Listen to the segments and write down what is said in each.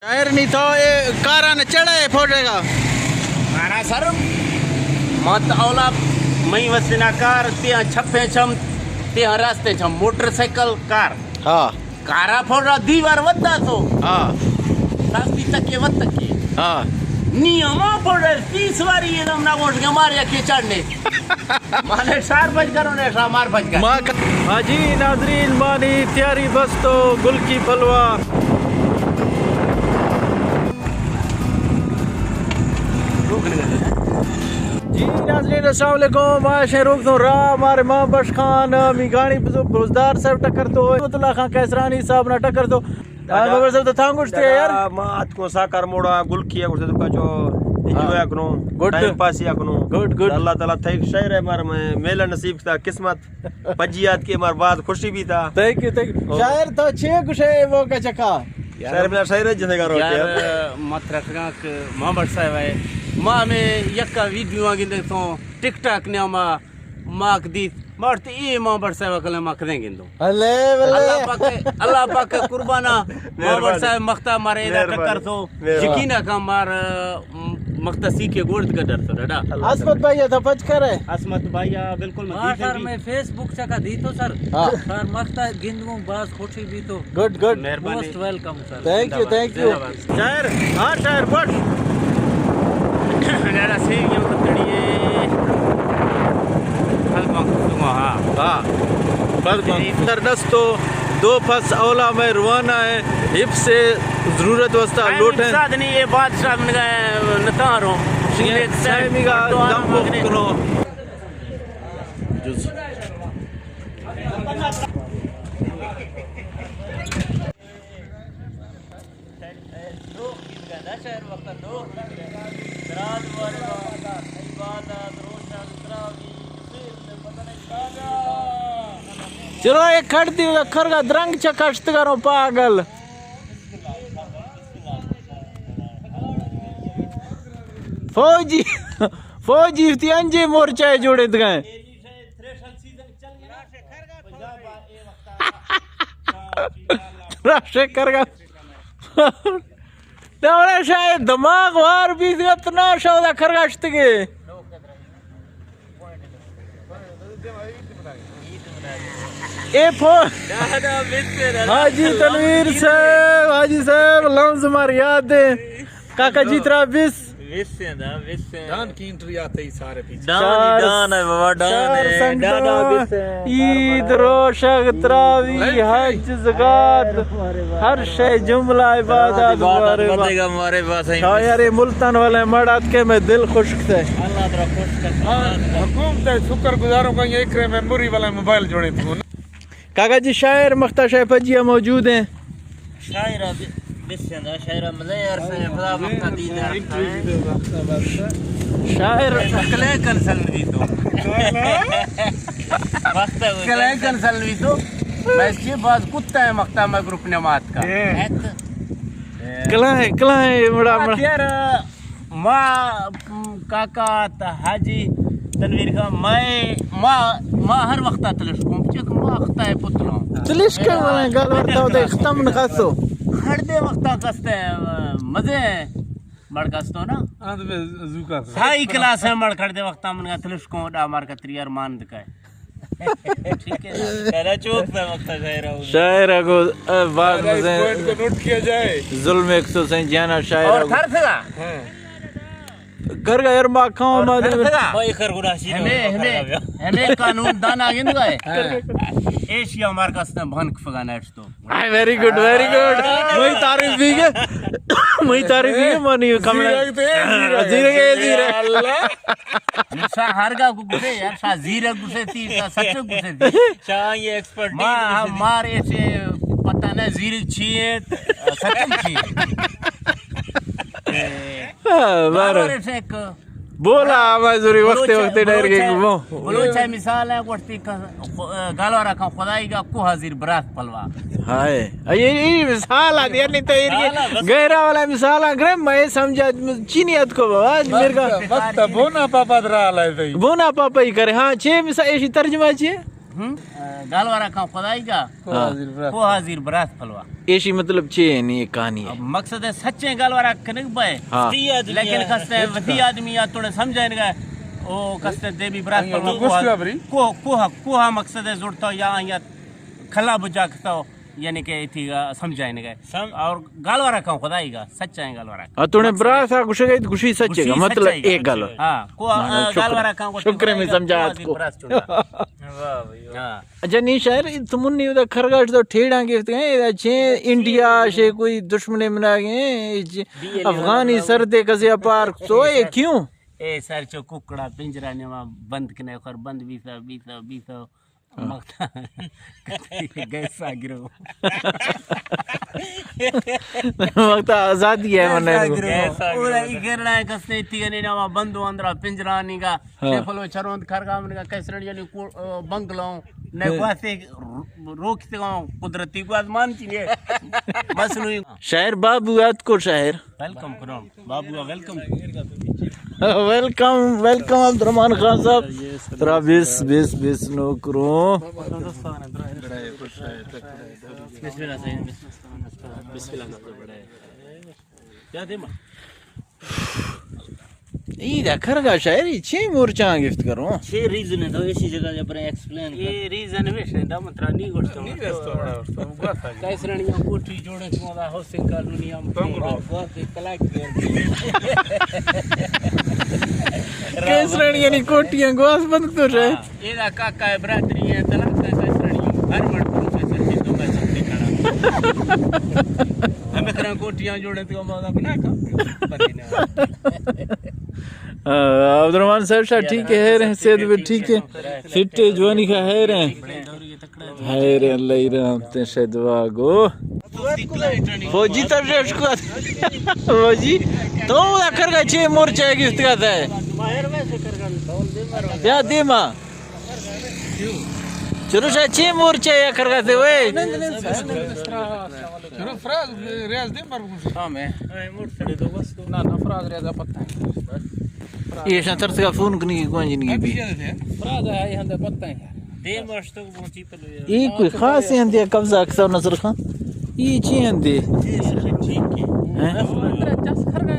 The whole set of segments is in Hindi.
टायर नहीं था ये कारा ने चढ़ा है फोड़ेगा मारा सर मत औला मई वसना कार त्या छप्पे छम त्या रास्ते छम मोटरसाइकिल कार हाँ कारा फोड़ा दीवार वद्दा तो हाँ रास्ती तक के वत तक के हाँ नियमा फोड़ा 30 बारी ये हम ना वोट के मार के चढ़ने माने 4 बज करो ने मार बज कर हाजी नाजरीन मानी तैयारी बस तो गुल की फलवा जी नाजरीन अस्सलाम वालेकुम माशे रोक तो रा हमारे मां बश खान मी गाड़ी बुजदार साहब टक्कर तो अब्दुल्ला खान कैसरानी साहब ना टक्कर तो बाबर साहब तो थांगुश थे यार मात को साकार मोड़ा गुल किया गुड तो जो एंजॉय करो गुड टाइम पास या करो गुड गुड अल्लाह ताला थे शहर है मार में मेला नसीब था किस्मत पजियात के मार बाद खुशी भी था थैंक यू शायर तो छे कुछ है वो का चका शहर में शहर जैसे करो यार मत रखना कि मोहम्मद साहब है मां में यक्का वीडियो आगिंदे तो टिकटॉक ने माक दी मरते ये मोहम्मद साहब कल माक देंगे तो अले अल्लाह पाक कुर्बाना मोहम्मद साहब मख्ता मारे इधर टक्कर तो यकीन का मार मख्ता सीखे गोल्ड का डर तो डा असमत भाई तो पच करे असमत भैया बिल्कुल सर मैं फेसबुक से का दी तो सर हाँ सर मख्ता गिंदू बस खुशी भी तो good good most welcome sir thank you शायर हाँ शायर बट जरा से ये तड़िए हाँ अंदर दस्तो दो फस औला में रवाना है हिप से जरूरत वस्ता लोट है साथ नहीं ये बात साहब ने नतारो साइमी का दम बुक करो जुस चलो एक खड़ती अखर का द्रंग चकश्त करो पागल फौजी फौजी अंजे मोर्चा जोड़े गए राजशेखर का शायद दिमाग वार भी इतना शौदा खरगाश्त के ए हाजी तनवीर साहब हाजी साहब लम्स मार याद है काका जीतरा बिस दान की एंट्री आते ही सारे पीछे डान है बाबा डान है ईद रोशक तरावी हज ज़कात हर शय जुमला इबादत हमारे पास है यार ये मुल्तान वाले मड़ात के में दिल खुश्क थे अल्लाह तेरा खुश कर हुकूमत शुक्रगुजारों का ये एक मेमोरी वाला मोबाइल जोड़े थे काका जी शायर मख्ता शाह फजिया मौजूद हैं शायरा बिस्सना शायरा मज़ेर से खुदा वक्त दी शायर कले कंसल दी तो वक्त कले कंसल दी तो मैं इसके बाद कुत्ता है मख्ता में ग्रुप नमाज का कलाए बड़ा यार माँ काका हाजी तनवीर का मैं हर वक्त तलश को चक माँ अख्ता है पुत्रों तलिश के वाले गल वर्ता होते खत्म न खासो हर दे वक्त कसते मजे मड़ कस्तो ना अंत में जुका हाई क्लास है मड़ कर दे वक्त मन का तलश को डा मार का त्रियार मान दका है ठीक है तेरा चौक पे वक्त शायर को बात मजे पॉइंट को नोट किया जाए जुल्म 100 जाना शायर और थर थगा कर गया यार मां खाओ मां भाई कर गुनाशी हमें कानून दाना गिन गए एशिया मार्कस ने भनक फगाना तो वेरी गुड वही तारीफ भी के वही तारीफ भी के मानी कमरा जीरे अल्लाह सा हर का गुसे यार सा जीरे गुसे थी सा सच गुसे थी शाह ये एक्सपर्ट मां हमारे से पता नहीं जीरे छिए सच छिए बारे से एक बोला मजूरी वक्त डर गई वो बलोचा मिसाल है गोश्ती का गालो रखा खुदाई का को हाजिर बरात पलवा हाय ये मिसाल आ दिया नहीं तो ये गहरा वाला मिसाल आ गए मैं समझा चीनियत को आज मेरे का वक्त बोना पापा दरा लाए भाई बोना पापा ही करे हां छे मिसाल ऐसी तर्जुमा छे गालवारा का खुदाई का को हाजिर बरात फलवा ऐसी मतलब चे नहीं कहानी है मकसद है सच्चे गालवारा कनक बे हाँ। लेकिन खस्ते वती आदमी या थोड़े समझाएंगे ओ कस्ते देवी बरात फलवा को मकसद है जुड़ता या खला बुझा खता यानी कि थी समझाएंगे गए और गालवारा का खुदाई का सच्चा है गालवारा हाँ तूने बरा सा कुछ गई खुशी सच्चे का मतलब एक गल हाँ को गालवारा का शुक्र में समझा आपको हाँ अच्छा नहीं शायर तुम नहीं उधर खरगाट तो ठेड़ा के गए अच्छे इंडिया से कोई दुश्मने मना गए अफगानी सरदे कसे अपार तो ये क्यों ए सर चो कुकड़ा पिंजरा ने वहाँ बंद कने और बंद बीसा मगता गैसा गिरो वक्त आजादी है मने पूरा इगरना है कसने इतनी ने वहाँ बंद हो अंदर पिंजरा नहीं का ने फलो चरोंद खरगा में का कैसरण यानी बंगलों ने वासे रोक से कुदरती को आसमान चाहिए बस नहीं शायर बाबू याद को शायर वेलकम करो बाबू welcome welcome welcome Abdurrahman Khan साहब तरा बिस नो करो क्या दे ये खरगा शायर छे मोर्चा गिफ्ट करो छे रीजन है तो ऐसी जगह जब एक्सप्लेन ये रीजन विषय दा मतलब नहीं गोष्ट कैसरणिया कोठी जोड़े मोदा हाउसिंग कॉलोनी हम बहुत कलाक कैसरण यानी कोटियां गोस बंद तो रहे ये दा काका है बरादरी है तलाक का कैसरणिया हर मर्द को सच्ची तो मैं सबसे खड़ा हमें करा कोटियां जोड़े तो मोदा बना का अब्दुर्रहमान साहब ठीक है रहे सेहत भी ठीक है फिट जवानी का है रहे अल्लाह राम ते शदवा गो फौजी तरश को फौजी तो आखिर का छे मोर्चा गिफ्ट करता है या दे मां चलो शायद छे मोर्चा या कर करते वे चलो फ्राज रियाज दे मार कुछ हां मैं मोर्चा दे दो बस ना फ्राज रियाज पता है ये शतर का फोन करने की कौन जिंदगी भी फ्राज है यहां दे पता है दे मस्त तो पहुंची तो ये कोई खास है अंदे कब्जा अक्सर नजर खान ये ची अंदे ठीक है जस खरगा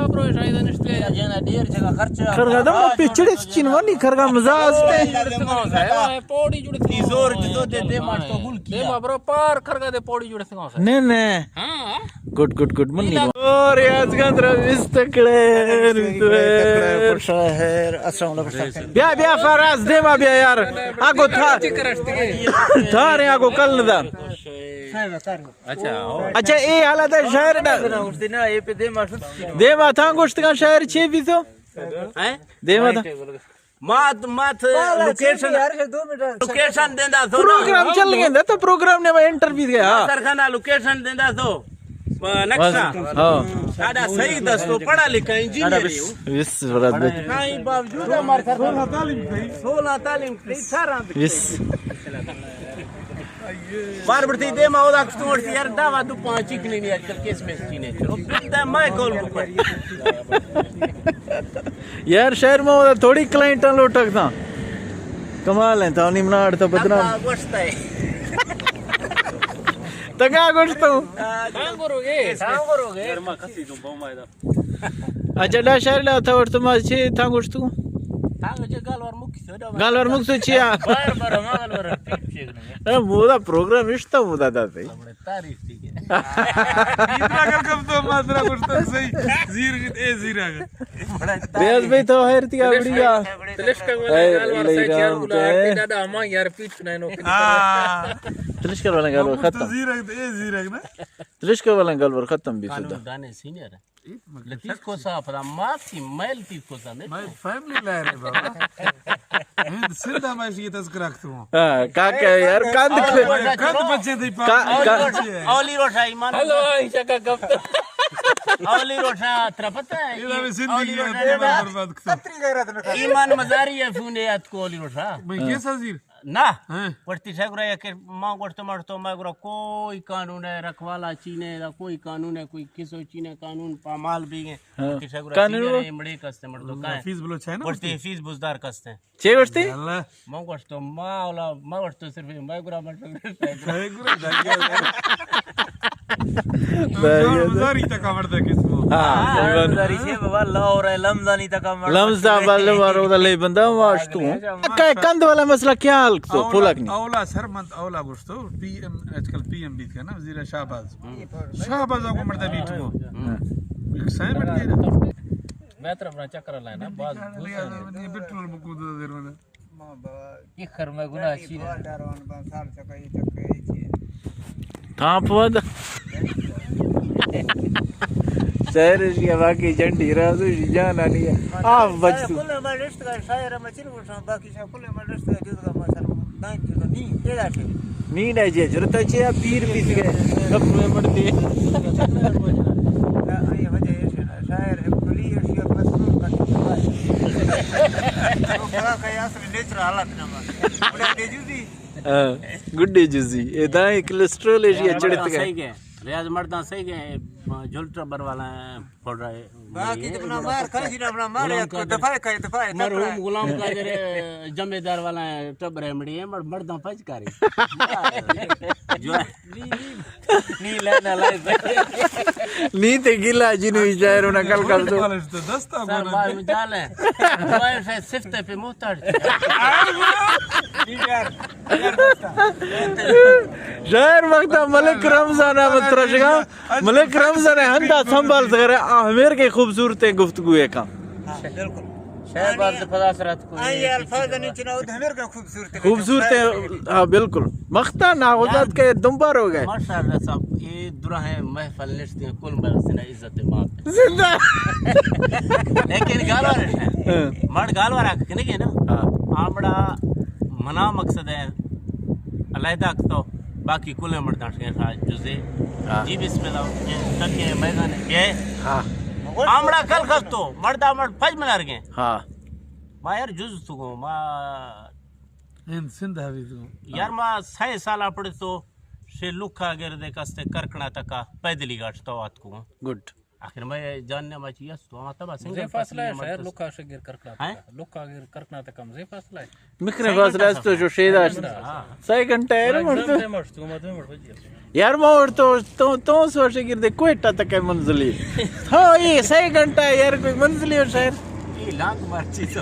ब्रो शायद निश्चय जना ढेर जगह खर्च खरगा दम पिछड़े चिनवानी खरगा मजाज है पौड़ी जुड़े की जोर जो दे मार तो गुल दे बरो पार खरगा दे पौड़ी जुड़े से ने ने हां गुड मन्नी और आज गंद्रा इस्तकले शहर अस्सलाम बिया फराज दे मा बिया यार आगो था रे आगो कल दा अच्छा ये हालत है शहर ना ये पे दे मा था गोश्त का शहर छे भी तो हैं दे मा था मात लोकेशन देंदा तो प्रोग्राम चल गया तो प्रोग्राम ने मैं इंटरव्यू गया सरखाना लोकेशन देंदा तो नक्शा हां साडा सही दस्तो पढ़ा लिखा इंजीनियर विस बरात बे नहीं बावजूद हमार 16 तालीम थी 18 विस बार बढ़ती दे मा ओदा कुछ यार दावा दु पांच इकनी नहीं आजकल केस में चीने चलो बिल्दा मैं कॉल को यार शहर में थोड़ी क्लाइंट लोटक था कमाल है तो नहीं मनाड़ तो बदनाम गोश्त है तका गोश्त सांगोरोगे गर्मा खसी जो बमायदा अच्छा डा शहर ला था और तुम छे था गोश्त सांगो जे गालवार मुख से गालवार मुख से छिया बार मागलवार पीठ फेंकने अरे मोदा प्रोग्राम इष्टा मोदा दाते तारीफ ठीक है इतना कर कब तो मात्रा कुछ तो सही जीर रियाज भाई तो है तिया बढ़िया तलिश्का वाला गालवार से यार बुला दादा हम यार पीठ नहीं नो तलिश्का वाला गालवार खत्म जीर ना तलिश्का वाला गालवार खत्म भी सुदा दाने सीनियर लतीफ को साफ रहा मासी मैल तीफ को सा मैं फैमिली ला रहे बाबा मैं सिंधा मैं ये तस्कर रखता हूं हां काका यार कंद बच्चे दी औली रोटा ईमान हेलो आयशा का गफ्त औली रोटा तेरा पता है ये भी जिंदगी है बर्बाद कर ईमान मजारी है फूने याद को औली रोटा भाई कैसा जीर ना पड़ती ठगरा या के मां गोट तो मैं गोरा कोई कानून है रखवाला चीने दा कोई कानून है कोई किसो चीने कानून पामाल भी है पड़ती ठगरा कानून मड़ी कस्ते मर तो का फीस बोलो छे ना पड़ती फीस बुजदार कस्ते छे वर्षती मां गोट तो मां गोट तो सिर्फ मैं गोरा गुजारी तक आवड़ता किस्मो हाँ गुजारी से बाबा लाहौर है लमजानी तक आवड़ लमजा बाले मारो दा ले बंदा वाश तू का कंद वाला मसला क्या हाल तो फुलक नहीं औला सरमंत औला बुस्तो पीएम आजकल पीएम बीत का ना वजीर शाहबाज को मरता बीट को एक सही मत गया मैं तरफ ना चक्कर लाए ना बात ये पेट्रोल में कूद देर में ये खर में गुनाह छी था पद शहर की बाकी झंडी राजू जाना नहीं है आ बच तू कुल में लिस्ट का शायर में चिन को बाकी सब कुल में लिस्ट का जुद का मसल नहीं तो नहीं तेरा थे नी ना जे जरूरत है पीर बीत गए कब में मरती ये वजह है शायर है कुली एशिया मसरूर का तो बड़ा कयास में नेचर हालत ना बड़ा दे जुदी गुड्डे जुजी ए दाई कोलेस्ट्रॉल है चढ़त सही गए के रियाज मर्दा सही के झुलटा बर वाला फोड़ रहा है बाकी तो अपना मार खसी ना अपना मार को दफाए मरहूम गुलाम कादर जमेदार वाला टब रेमड़ी है मर्दा फज करे जो नी लेना लाइफ नी ते गिला जिनु जायरो ना कल कर दो तो दस्ता सर बाल में जाल है मैं से सिफ्ते पे मुहताज शहर वक्त मलिक रमजान अहमद त्रशगा मलिक रमजान हंदा संभाल सगरे आमिर के खूबसूरत गुफ्तगू है का बिल्कुल शहबाज फदासरत को आई अल्फाज नहीं चुनाव धमेर का खूबसूरत है हाँ बिल्कुल मख्ता नागुजात के दुम्बार हो गए माशाल्लाह साहब ये दुरा है महफल निश्ते कुल बल से इज्जत मां जिंदा लेकिन गालवार है मर्द गालवार के नहीं है ना आमड़ा मना मकसद है अलहदा तो बाकी कुल मर्दा जुजे जी बिस्मिल्लाह ये तके मैदान ये हाँ आमड़ा कल खस तो मर्दा मर्द फज मनार गए हाँ मा यार जुज तो मा इन सिंध हवी तो यार मा 6 साल पड़े तो से लुखा गिरदे कस्ते करकना तका पैदली गाठ तो आत को गुड आखिर मैं जानने में चाहिए तो माता बस जे फासला है शहर लुका से गिर करकना लुका गिर करकना तक कम जे फासला है मिखने फासला तो जो शेदा सही घंटा है यार मोर तो सोचे गिरदे कोयटा तक है मंजिली हाँ ये सही घंटा है यार कोई मंजिली हो शहर ये लांग मार चीज